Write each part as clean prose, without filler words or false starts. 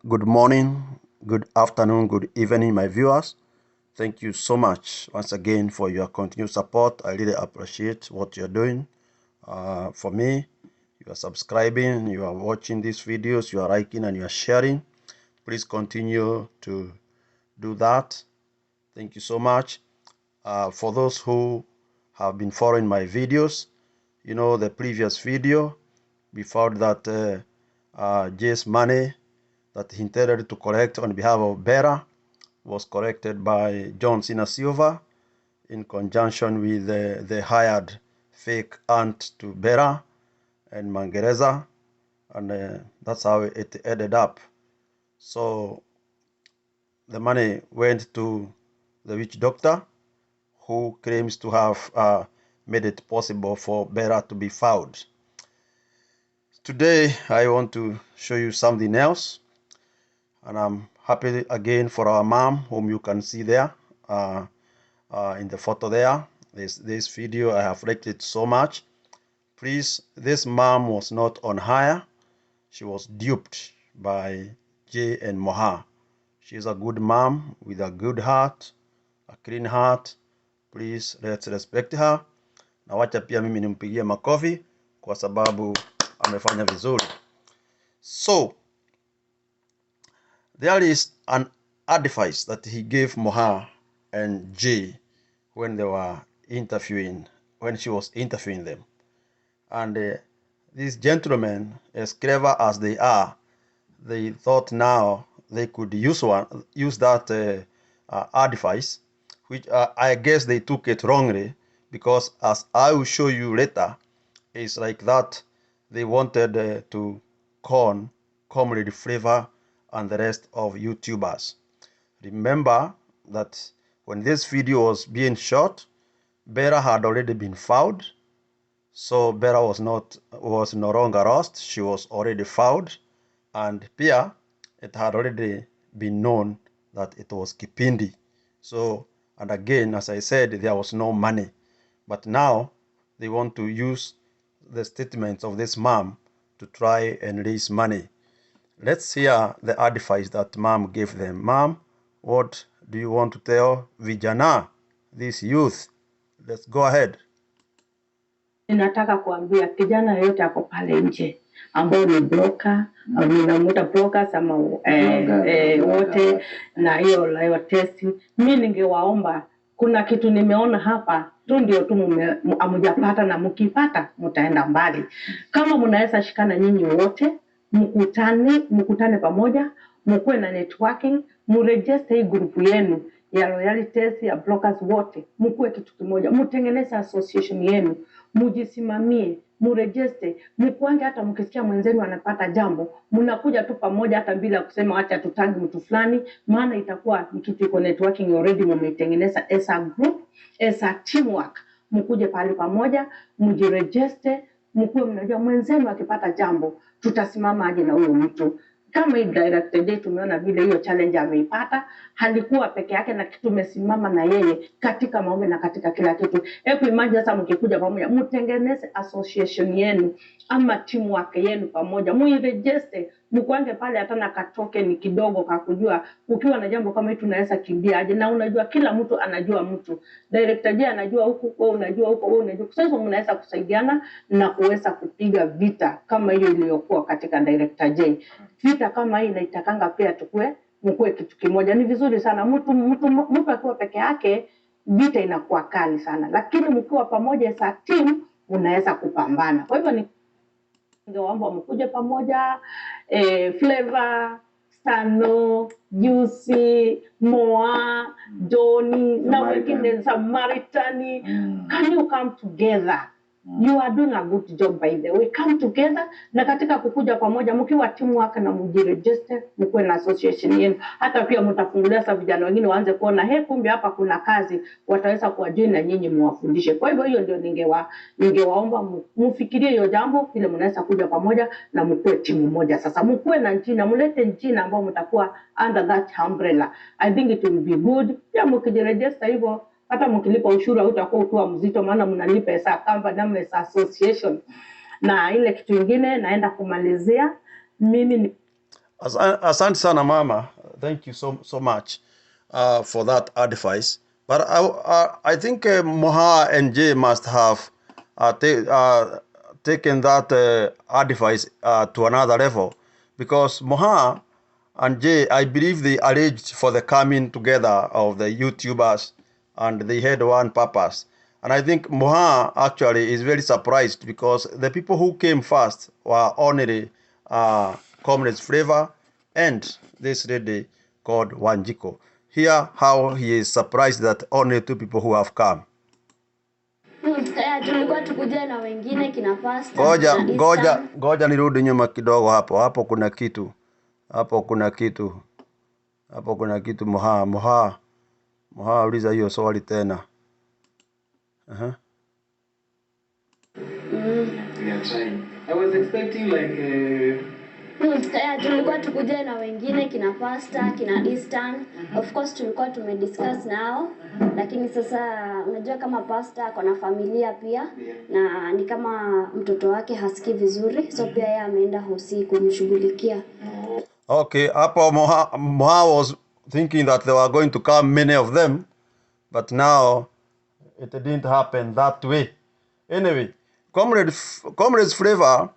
Good morning, good afternoon, good evening, my viewers. Thank you so much once again for your continued support. I really appreciate what you're doing. For me, you are subscribing, you are watching these videos, you are liking and you are sharing. Please continue to do that. Thank you so much. For those who have been following my videos, you know the previous video, we found that Jay's money that he intended to collect on behalf of Bera was collected by John Cena Silva in conjunction with the hired fake aunt to Bera and Mangereza, and that's how it ended up. So the money went to the witch doctor, who claims to have made it possible for Bera to be found. Today I want to show you something else, and I'm happy again for our mom, whom you can see there in the photo there. This video I have liked it so much. Please, this mom was not on hire. She was duped by Jay and Moha. She's a good mom with a good heart, a clean heart. Please, let's respect her. Na wacha pia mimi nimpigie makofi kwa sababu amefanya vizuri. So, there is an advice that he gave Moha and Jay when they were when she was interviewing them. And these gentlemen, as clever as they are, they thought now they could use that advice, which I guess they took it wrongly, because as I will show you later, it's like that they wanted to con Comrade Flavour and the rest of YouTubers. Remember that when this video was being shot, Bera had already been found. So Bera was no longer lost. She was already found, and pia it had already been known that it was Kipindi. So, and again, as I said, there was no money. But now they want to use the statements of this mom to try and raise money. Let's hear the advice that mom gave them. Mom, what do you want to tell vijana, this youth? Let's go ahead. Ninataka kuambia kijana yote ako pale nje ambao ni broker au ninamuita brokers ama wote na hiyo live test. Mimi ningewaomba, kuna kitu nimeona hapa tu ndio tu amujapata, na mkipata mtaenda mbali. Kama mnaweza shikana nyinyi wote, mkutane pamoja, mkuwe na networking, mregister hii group yenu ya loyalties ya brokers wote, mkuwe kitu kimoja, mtengeneze association yenu, mujisimamie, murejeste, mkuange hata mkisikia mwenzenu anapata jambo, mnakuja tu pamoja hata bila kusema acha tutagi mtu fulani, maana itakuwa ni kitu iko networking already mmeitengeneza as a group, as a teamwork. Mkuje pale pamoja, mjirejeste, mkuwe mnajua mwenzenu akipata jambo, tutasimama aje na huyo mtu. Kama hii Director Jay tumeona vile hiyo challenge ameipata, halikuwa peke yake na kitu tumesimama na yeye katika maombi na katika kila kitu. Hebu imagine sasa mkikuja pamoja, mtengeneze association yenu ama teamwork yenu pamoja, muiregister, mkwange pale hata na katoke ni kidogo kakujua ukiwa na jambo kama hili tunaweza kimbia aje, na unajua kila mtu anajua mtu. Director Jay anajua huku, wewe unajua huko, wewe unajua. Sasa mnaweza kusaidiana na kuweza kupiga vita kama hiyo iliyokuwa katika Director Jay. Vita kama hii inaitakanga pia tukue mkue kitu kimoja. Ni vizuri sana mtu akiwa peke yake vita inakuwa kali sana, lakini mkiwa pamoja as a team unaweza kupambana. Kwa hivyo ningewaomba mkuje pamoja, Flavour, Stano, Juicy, Moha, Johnny, na wengine Samaritani. Can you come together? You are doing a good job by the way. Come together, na katika kukuja pamoja mkiwa teamwork na mjiregister, mkuwe na association yenu. Hata pia mtafungulia sasa vijana wengine waanze kuona kumbe hapa kuna kazi, wataweza kuwajoin na nyinyi muwafundishe. Kwa hivyo hiyo ndio ningewaomba mfikirie hiyo jambo, vile mnaweza kuja pamoja na mkuwe timu moja. Sasa mkuwe na jina, mlete jina ambao mtakuwa under that umbrella. I think it will be good. Pia mkijiregister hivyo, hata mkilipa ushuru utakuwa ukiwa mzito, maana mnalipa pesa kamba na pesa association. Na ile kitu kingine naenda kumalizia mimi Asante sana mama. Thank you so much for that advice. But I think Moha and Jay must have taken that advice to another level, because Moha and Jay, I believe they arranged for the coming together of the YouTubers, and they had one purpose. And I think Moha actually is very surprised, because the people who came first were only Comrade Flavour and this lady called Wanjiko. Hear how he is surprised that only two people who have come. Tulikuwa tukuja na wengine kina pasta. Goja nirudi nyuma kidogo hapo. Hapo kuna kitu. Hapo kuna kitu Moha uliza hiyo swali tena. Yeah, trying. I was expecting like tulikuwa tukuja na wengine kina pasta, kina Eastern. Of course tulikuwa tumediscuss nao, lakini sasa unajua kama pasta ako na familia pia, na ni kama mtoto wake hasikii vizuri, so pia yeye ameenda hosi kumshughulikia. Okay, hapo Moha was thinking that there were going to come many of them, but now it didn't happen that way. Anyway, Comrades Flavour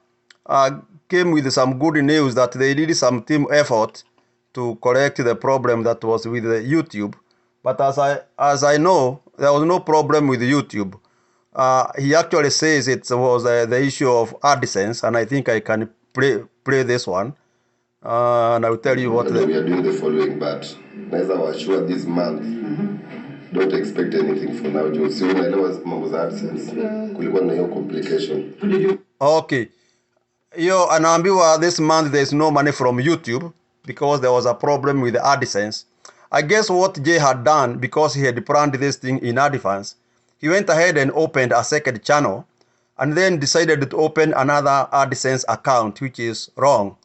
came with some good news that they did some team effort to correct the problem that was with the YouTube. But as I know, there was no problem with YouTube. He actually says it was the issue of AdSense, and I think I can play this one. And I will tell you what we are doing the following, but as I was sure this month, don't expect anything for now. Just so I know mambo za AdSense. Kulikuwa na hiyo complication. Okay. Yo, anaambiwa this month there's no money from YouTube because there was a problem with the AdSense. I guess what Jay had done, because he had planned this thing in advance, he went ahead and opened a second channel and then decided to open another AdSense account, which is wrong.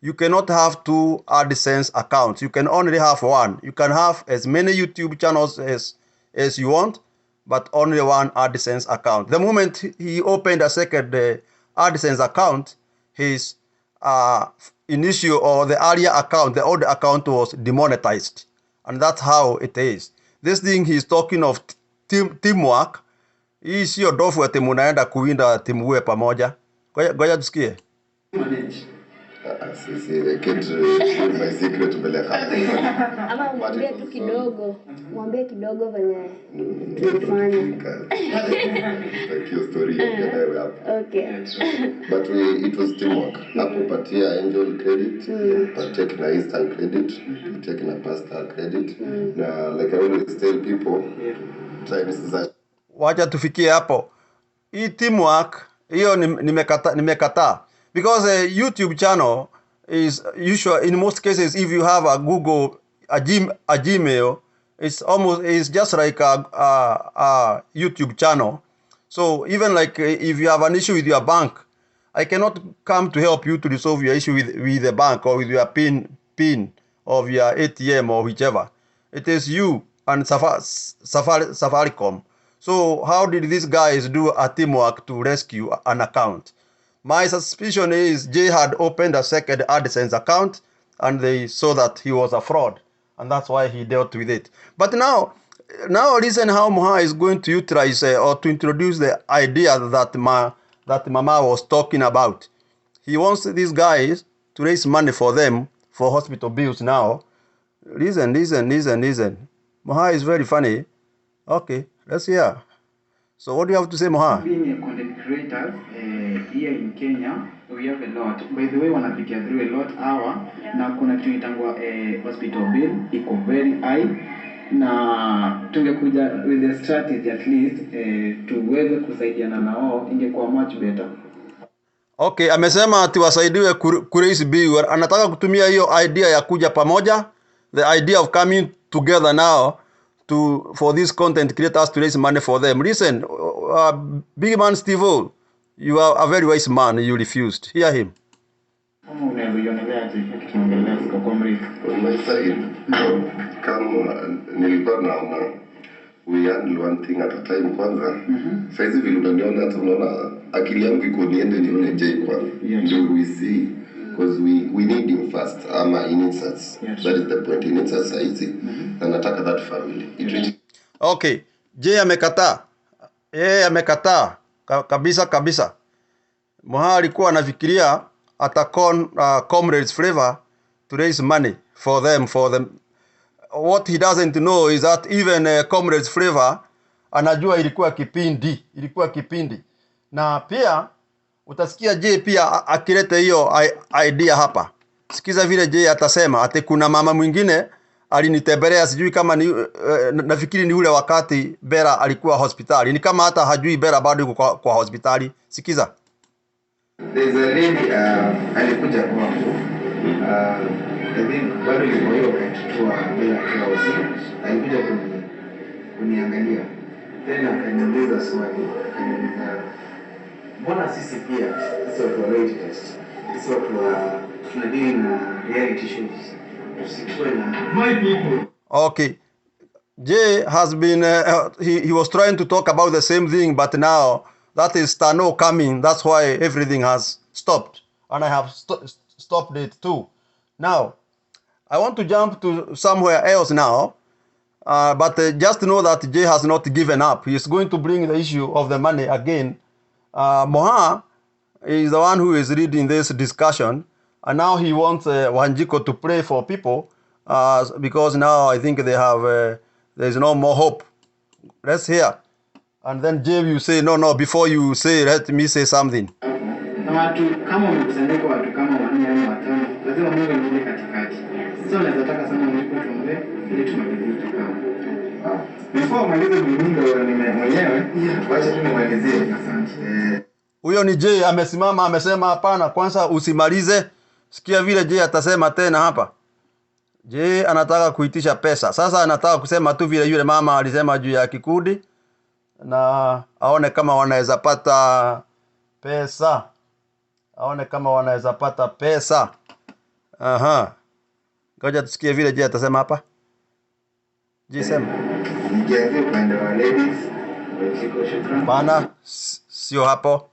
You cannot have two AdSense accounts. You can only have one. You can have as many YouTube channels as you want, but only one AdSense account. The moment he opened a second AdSense account, his initial or the earlier account, the old account, was demonetized. And that's how it is. This thing he's talking of teamwork. Hii sio dofu ati munaenda kuwinda timu uwe pamoja. Goja tusikie. I can't my secret Ama mwambie tu kidogo. Mwambie kidogo venye tulifanya. Like your story. Okay. But it was teamwork. Nakupatia Angel credit, take na Eastern credit, take na Pastor credit. Na like I always tell people, try Mrs. Wacha tufikie hapo. Hii teamwork, hiyo nimekataa. Because a YouTube channel is usually, in most cases, if you have a Google, a Gmail, it's just like a YouTube channel. So even like if you have an issue with your bank, I cannot come to help you to resolve your issue with the bank or with your PIN of your ATM or whichever. It is you and Safaricom. So how did these guys do a teamwork to rescue an account? My suspicion is Jay had opened a second AdSense account and they saw that he was a fraud, and that's why he dealt with it. But now listen how Moha is going to utilize or to introduce the idea that Mama was talking about. He wants these guys to raise money for them for hospital bills now. Listen. Moha is very funny. Okay, let's hear. So what do you have to say, Moha? Being a content creator here in Kenya, we have a lot. By the way, wanapitia through a lot hour, na kuna kitu itangwa hospital bill iko very high, na tungekuja with the strategy at least tuweze kusaidiana nao, ingekuwa much better. Okay, amesema ati wasaidiwe kuraise bill. Anataka kutumia hiyo idea ya kuja pamoja, the idea of coming together now for these content creators to raise money for them. Listen, big man Steve, you are a very wise man. You refused. Hear him. On my side, nilikuwa naona we handle one thing at a time kwanza. Saizi vile unaniona hata unaona akili yangu iko niende nione Jay kwanza. Ndio we see because we need him first. He needs us. Yes. That is the point. He needs us easy. Anataka that family. Okay. Jay amekataa. Amekataa kabisa. Moha alikuwa anafikiria atakon Comrade Flavour to raise money for them. What he doesn't know is that even Comrade Flavour anajua ilikuwa kipindi. Na pia utasikia Jay pia akileta hiyo idea hapa. Sikiza vile Jay atasema ati kuna mama mwingine alinitembelea, sijui kama ni nafikiri ni ule wakati Bera alikuwa hospitali. Ni kama hata hajui Bera bado yuko kwa hospitali. Sikiza. There's a lady alikuja kwangu. I think bado yuko hiyo kitua bila kiasi. Alikuja kuniangalia. Tena akaniuliza swali, akaniuliza mbona sisi pia sisi watu wa reality test, sisi watu wa tunadili na reality shows, tusikue na my people. Okay. Jay has been he was trying to talk about the same thing, but now that is Tano coming, that's why everything has stopped, and I have stopped it too. Now I want to jump to somewhere else now, but just know that Jay has not given up. He is going to bring the issue of the money again. Moha is the one who is leading this discussion, and now he wants Wanjiko to pray for people, because now I think they have there is no more hope. Let's hear. And then Jay, you say no, before you say, let me say something. Na watu kama mkusanyiko, watu kama wanne au watano, lazima Mungu aingie katikati. Sio nataka sana Mungu tuombe ili tumalize kama. Before malize mwenyewe, wacha tu nimalizie. Asante. Huyo ni Jay amesimama amesema hapana, kwanza usimalize. Sikia vile Jay atasema tena hapa. Jay anataka kuitisha pesa. Sasa anataka kusema tu vile yule mama alisema juu ya kikundi, na aone kama wanaweza pata pesa. Ngoja tusikie vile Jay atasema hapa. Jay sema. Nikianze upande wa ladies, shukrani. Bana, sio hapo.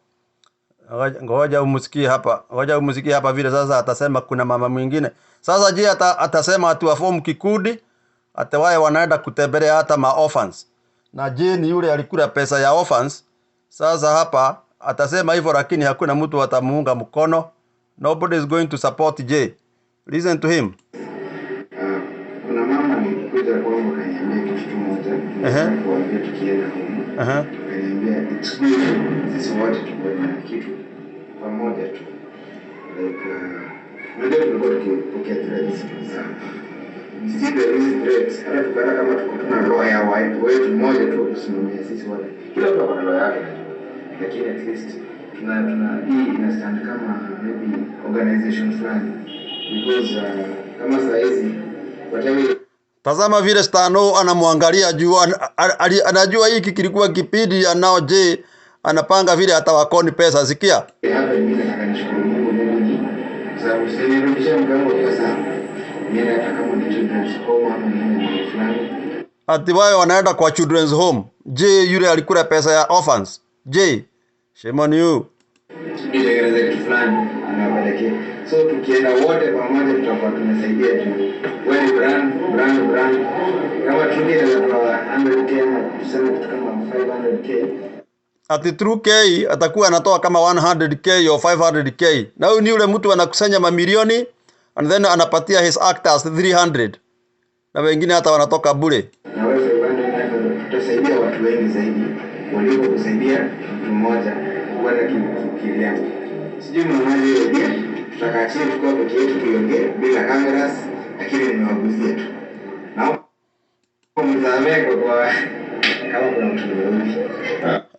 Ngoja umsikie hapa vile sasa atasema kuna mama mwingine. Sasa Jay atasema atuafomu kikundi, atawaye wanaenda kutembelea hata orphans. Na Jay ni yule alikula pesa ya orphans. Sasa hapa atasema hivyo, lakini hakuna mtu atamuunga mkono. Nobody is going to support Jay. Listen to him. Kuna mama nilikuja kwangu kaniambia kitu kimoja. Kuambia tukienda huko. Kaniambia it's good sisi wote tuwe na kitu pamoja tu. Like ndio tulikuwa tukipokea threats sana. Sisi ndio hizi threats. Hata tukana kama tuko tuna lawyer wetu mmoja tu kusimamia sisi wote. Kila mtu ana lawyer yake. Lakini at least tuna hii ina stand kama maybe organization fulani, because kama saa hizi whatever. Tazama vile Stano anamwangalia juu, anajua hiki kilikuwa kipindi, anao Jay anapanga vile atawakoni pesa. Sikia. Hapa mimi nataka nishukuru Mungu sababu usinirudishie mgambo pesa. Mimi nataka kama ni children's home ama ni fulani. Ati wao wanaenda kwa children's home. Jay yule alikula pesa ya orphans. Jay, shame on you. Nitengeneze kitu fulani anawapelekea. So tukienda wote pamoja tutakuwa tumesaidia tu. Wewe brand. Kama tukienda kwa 100k ama tuseme kitu kama 500k. Ati True K atakuwa anatoa kama 100k au 500k. Na huyu ni yule mtu anakusanya mamilioni, and then anapatia his actors 300. Na wengine hata wanatoka bure. Na wewe tutasaidia watu wengi zaidi kuliko kusaidia mtu mmoja wala kiliangu. Sijui mnaona hiyo idea, tutakaa chini kwa peke yetu tuongee bila cameras, lakini nimewaguzia tu. Na mtazameko kwa kama kuna mtu mwingine.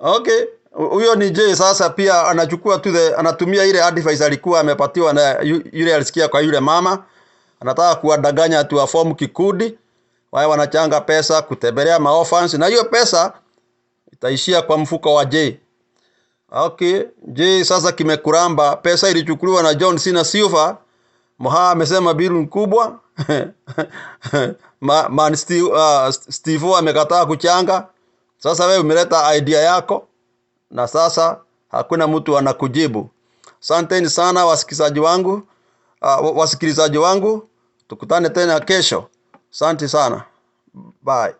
Okay, huyo ni Jay. Sasa pia anachukua tu anatumia ile advice alikuwa amepatiwa na yule alisikia kwa yule mama. Anataka kuwadanganya tu afomu kikundi, wao wanachanga pesa kutembelea orphans, na hiyo pesa itaishia kwa mfuko wa Jay. Okay, Jay sasa kimekuramba, pesa ilichukuliwa na John Cena Silver. Moha amesema bill mkubwa. Steve amekataa kuchanga. Sasa wewe umeleta idea yako, na sasa hakuna mtu anakujibu. Asanteni sana wasikizaji wangu. wasikilizaji wangu, tukutane tena kesho. Asante sana. Bye.